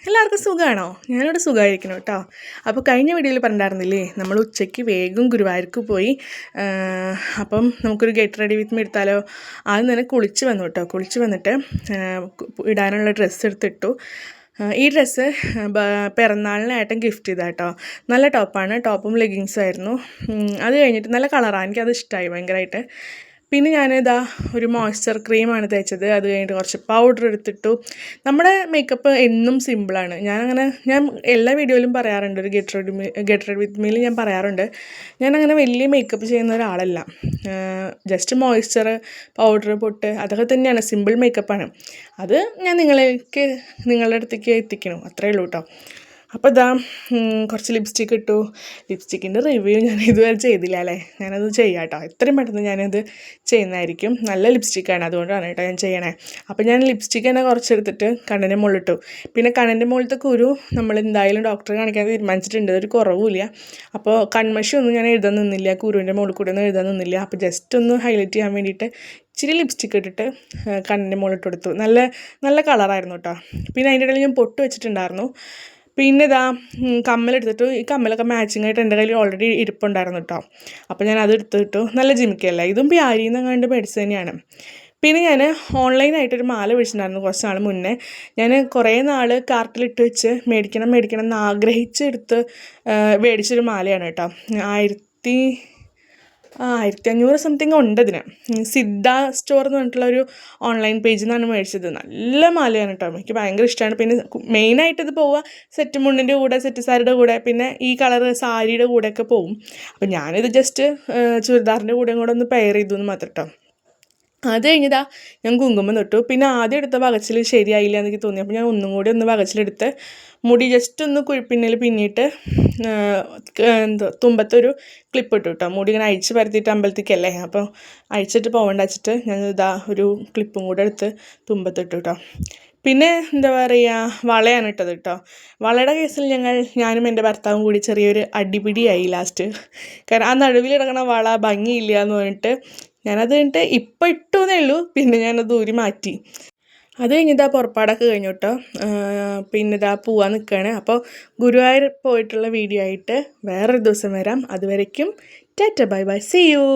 എല്ലാവർക്കും സുഖമാണോ? ഞാനിവിടെ സുഖമായിരിക്കണം കേട്ടോ. അപ്പോൾ കഴിഞ്ഞ വീഡിയോയിൽ പറഞ്ഞിട്ടുണ്ടായിരുന്നില്ലേ, നമ്മൾ ഉച്ചയ്ക്ക് വേഗം ഗുരുവായൂർക്ക് പോയി. അപ്പം നമുക്കൊരു ഗെറ്റ് റെഡി വിത്ത് മീ എടുത്താലോ? ആദ്യം തന്നെ കുളിച്ച് വന്നു കേട്ടോ. കുളിച്ച് വന്നിട്ട് ഇടാനുള്ള ഡ്രസ്സ് എടുത്തിട്ടു. ഈ ഡ്രസ്സ് പിറന്നാളിന് ഏട്ടൻ ഗിഫ്റ്റ് ചെയ്താൽ കേട്ടോ. നല്ല ടോപ്പാണ്, ടോപ്പും ലെഗിങ്സും ആയിരുന്നു. അത് കഴിഞ്ഞിട്ട് നല്ല കളറാണ്, എനിക്കത് ഇഷ്ടമായി ഭയങ്കരമായിട്ട്. പിന്നെ ഞാനിതാ ഒരു മോയ്സ്ചർ ക്രീമാണ് തേച്ചത്. അത് കഴിഞ്ഞിട്ട് കുറച്ച് പൗഡർ എടുത്തിട്ടു. നമ്മുടെ മേക്കപ്പ് എന്നും സിമ്പിളാണ്. ഞാൻ എല്ലാ വീഡിയോയിലും പറയാറുണ്ട്, ഒരു ഗെറ്റ് റെഡി വിത്ത് മീയിൽ ഞാൻ പറയാറുണ്ട്, ഞാനങ്ങനെ വലിയ മേക്കപ്പ് ചെയ്യുന്ന ഒരാളല്ല. ജസ്റ്റ് മോയ്സ്ചർ, പൗഡർ, പൊട്ട്, അതൊക്കെ തന്നെയാണ്, സിമ്പിൾ മേക്കപ്പാണ്. അത് ഞാൻ നിങ്ങളുടെ അടുത്തേക്ക് എത്തിക്കണം, അത്രയേ ഉള്ളൂ കേട്ടോ. അപ്പോൾ ഇതാ കുറച്ച് ലിപ്സ്റ്റിക്ക് ഇട്ടു. ലിപ്സ്റ്റിക്കിൻ്റെ റിവ്യൂ ഞാൻ ഇതുവരെ ചെയ്തില്ല അല്ലേ, ഞാനത് ചെയ്യാം കേട്ടോ. എത്രയും പെട്ടെന്ന് ഞാനത് ചെയ്യുന്നതായിരിക്കും. നല്ല ലിപ്സ്റ്റിക്കാണ്, അതുകൊണ്ടാണ് കേട്ടോ ഞാൻ ചെയ്യണേ. അപ്പോൾ ഞാൻ ലിപ്സ്റ്റിക്ക് തന്നെ കുറച്ചെടുത്തിട്ട് കണ്ണിൻ്റെ മുകളിലിട്ടു. പിന്നെ കണ്ണിൻ്റെ മുകളിലത്തെ കുരു നമ്മൾ എന്തായാലും ഡോക്ടറെ കാണിക്കാൻ തീരുമാനിച്ചിട്ടുണ്ട്, ഒരു കുറവുമില്ല. അപ്പോൾ കൺമഷി ഒന്നും ഞാൻ എഴുതാൻ നിന്നില്ല, കുരുവിൻ്റെ മുകളിൽ കൂടെ ഒന്നും എഴുതാൻ നിന്നില്ല. അപ്പോൾ ജസ്റ്റ് ഒന്ന് ഹൈലൈറ്റ് ചെയ്യാൻ വേണ്ടിയിട്ട് ഇച്ചിരി ലിപ്സ്റ്റിക്ക് ഇട്ടിട്ട് കണ്ണിൻ്റെ മുകളിലിട്ട് കൊടുത്തു. നല്ല കളറായിരുന്നു കേട്ടോ. പിന്നെ അതിൻ്റെ ഇടയിൽ ഞാൻ പൊട്ട് വെച്ചിട്ടുണ്ടായിരുന്നു. പിന്നെ ഇതാ കമ്മലെടുത്തിട്ടു. ഈ കമ്മലൊക്കെ മാച്ചിങ് ആയിട്ട് എൻ്റെ കയ്യിൽ ഓൾറെഡി ഇരിപ്പുണ്ടായിരുന്നു കേട്ടോ. അപ്പോൾ ഞാൻ അത് എടുത്തിട്ടു. നല്ല ജിമിക്കല്ല, ഇതും പ്യാരിയിൽ നിന്ന് കണ്ട് മേടിച്ച് തന്നെയാണ്. പിന്നെ ഞാൻ ഓൺലൈനായിട്ടൊരു മാല മേടിച്ചിട്ടുണ്ടായിരുന്നു കുറച്ച് നാൾ മുന്നേ. ഞാൻ കുറേ നാൾ കാർട്ടിലിട്ട് വെച്ച് മേടിക്കണം എന്ന് ആഗ്രഹിച്ചെടുത്ത് മേടിച്ചൊരു മാലയാണ് കേട്ടോ. 1500 സംതിങ് ഉണ്ട് ഇതിന്. സിദ്ധ സ്റ്റോർ എന്ന് പറഞ്ഞിട്ടുള്ളൊരു ഓൺലൈൻ പേജിൽ നിന്നാണ് മേടിച്ചത്. നല്ല മാലയാണ് കേട്ടോ, എനിക്ക് ഭയങ്കര ഇഷ്ടമാണ്. പിന്നെ മെയിനായിട്ട് ഇത് പോവുക സെറ്റ് മുണ്ടിൻ്റെ കൂടെ, സെറ്റ് സാരിയുടെ കൂടെ, പിന്നെ ഈ കളർ സാരിയുടെ കൂടെയൊക്കെ പോവും. അപ്പം ഞാനിത് ജസ്റ്റ് ചുരിദാറിൻ്റെ കൂടെയും കൂടെ ഒന്ന് പെയർ ചെയ്തു എന്ന് മാത്രം കേട്ടോ. അത് കഴിഞ്ഞതാ ഞാൻ കുങ്കുമം തൊട്ടു. പിന്നെ ആദ്യം എടുത്ത വകച്ചിൽ ശരിയായില്ല എന്നൊക്കെ തോന്നി. അപ്പോൾ ഞാൻ ഒന്നും കൂടി ഒന്ന് വകച്ചിലെടുത്ത് മുടി ജസ്റ്റ് ഒന്ന് കുഴിപ്പിന്നൽ പിന്നിട്ട് തുമ്പത്തൊരു ക്ലിപ്പ് ഇട്ടു കേട്ടോ. മുടി ഇങ്ങനെ അഴിച്ച് പരത്തിയിട്ട് അമ്പലത്തേക്കല്ലേ, അപ്പോൾ അഴിച്ചിട്ട് പോകേണ്ട വെച്ചിട്ട് ഞാൻ ഒരു ക്ലിപ്പും കൂടെ എടുത്ത് തുമ്പത്തിട്ടു കേട്ടോ. പിന്നെ എന്താ പറയുക, വളയാണ് ഇട്ടത് കേട്ടോ. വളയുടെ കേസിൽ ഞാനും എൻ്റെ ഭർത്താവും കൂടി ചെറിയൊരു അടിപിടിയായി ലാസ്റ്റ്. കാരണം ആ നടുവിലിടങ്ങണ വള ഭംഗിയില്ല എന്ന് പറഞ്ഞിട്ട് ഞാനത് കഴിഞ്ഞിട്ട് ഇപ്പം ഇട്ടുവെന്നേ ഉള്ളൂ. പിന്നെ ഞാനത് ഊരി മാറ്റി. അത് കഴിഞ്ഞിട്ട് പുറപ്പാടൊക്കെ കഴിഞ്ഞു കേട്ടോ. പിന്നെ ഇതാ പോവാൻ നിൽക്കുകയാണ്. അപ്പോൾ ഗുരുവായൂർ പോയിട്ടുള്ള വീഡിയോ ആയിട്ട് വേറൊരു ദിവസം വരാം. അതുവരയ്ക്കും ta-ta bye bye, see U.